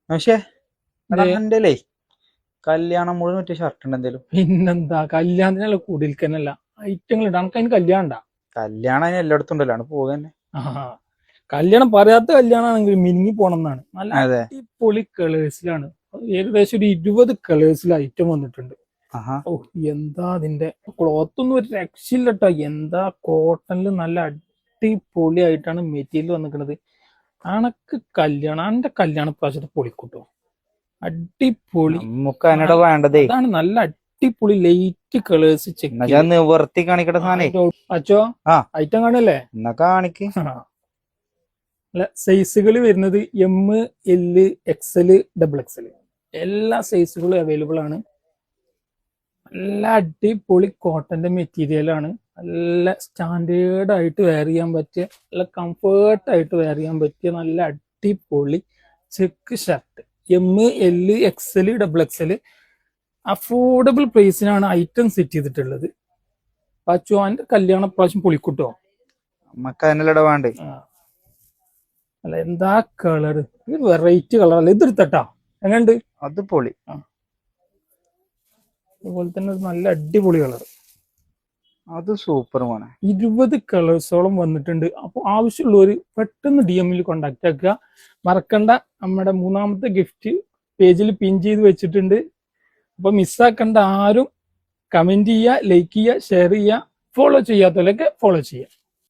പക്ഷേ എന്റെ കല്യാണം മുഴുവൻ മറ്റേ ഷർട്ട് ഉണ്ട് എന്തേലും. പിന്നെന്താ കല്യാണത്തിനല്ല കൂടിയിരിക്കാനല്ല ഐറ്റങ്ങൾ ഉണ്ട്. നമുക്ക് അതിന് കല്യാണം ഉണ്ടാ. കല്യാണം അതിന് എല്ലായിടത്തും ഉണ്ടല്ലോ പോകന്നെ. കല്യാണം പറയാത്ത കല്യാണമാണെങ്കിൽ മിനിങ്ങി പോണം എന്നാണ്. നല്ല അതെ അടിപൊളി കളേഴ്സിലാണ്. ഏകദേശം ഒരു 20 കളേഴ്സിൽ ഐറ്റം വന്നിട്ടുണ്ട്. ഓ എന്താ അതിന്റെ ക്ലോത്ത് ഒന്നും ഒരു രക്ഷയില്ല കേട്ടോ. എന്താ കോട്ടണില് നല്ല അടിപൊളി ആയിട്ടാണ് മെറ്റീരിയൽ വന്നിക്കുന്നത്. അനക്ക് കല്യാണം എന്റെ കല്യാണ പ്രാവശ്യത്തെ പൊളിക്കൂട്ടോ. അടിപൊളി വേണ്ടതേ. അതാണ് നല്ല അടിപൊളി ലൈറ്റ് കളേഴ്സ്. ചെക്ക് നിവർത്തി കാണിക്കട്ടെ സാധനം അച്ചോ ഐറ്റം കാണല്ലേ കാണിക്ക്. സൈസുകൾ വരുന്നത് എം, എല്, XL, XXL എല്ലാ സൈസുകളും അവൈലബിൾ ആണ്. നല്ല അടിപൊളി കോട്ടന്റെ മെറ്റീരിയൽ ആണ്. നല്ല സ്റ്റാൻഡേർഡ് ആയിട്ട് വെയർ ചെയ്യാൻ പറ്റിയ, നല്ല കംഫേർട്ട് ആയിട്ട് വെയർ ചെയ്യാൻ പറ്റിയ നല്ല അടിപൊളി check shirt. M, L, XL, XXL affordable പ്രൈസിനാണ് ഐറ്റം സെറ്റ് ചെയ്തിട്ടുള്ളത്. പച്ചുവാന്റെ കല്യാണ പ്രാവശ്യം പൊളിക്കൂട്ടോ. വേണ്ടേ അല്ല എന്താ കളർ, വെറൈറ്റി കളറല്ല. ഇതെടുത്തട്ടാ എങ്ങനെയുണ്ട്? അത് പൊളി. അതുപോലെ തന്നെ നല്ല അടിപൊളി കളർ. അത് സൂപ്പറുമാണ്. 20 കളേഴ്സോളം വന്നിട്ടുണ്ട്. അപ്പോൾ ആവശ്യമുള്ളവർ പെട്ടെന്ന് DM കോണ്ടാക്ട് ആക്കുക. മറക്കണ്ട, നമ്മുടെ 3ാമത്തെ ഗിഫ്റ്റ് പേജിൽ പിൻ ചെയ്ത് വെച്ചിട്ടുണ്ട്. അപ്പൊ മിസ്സാക്കണ്ട ആരും. കമന്റ് ചെയ്യുക, ലൈക്ക് ചെയ്യുക, ഷെയർ ചെയ്യുക. ഫോളോ ചെയ്യാത്തവരൊക്കെ ഫോളോ ചെയ്യുക.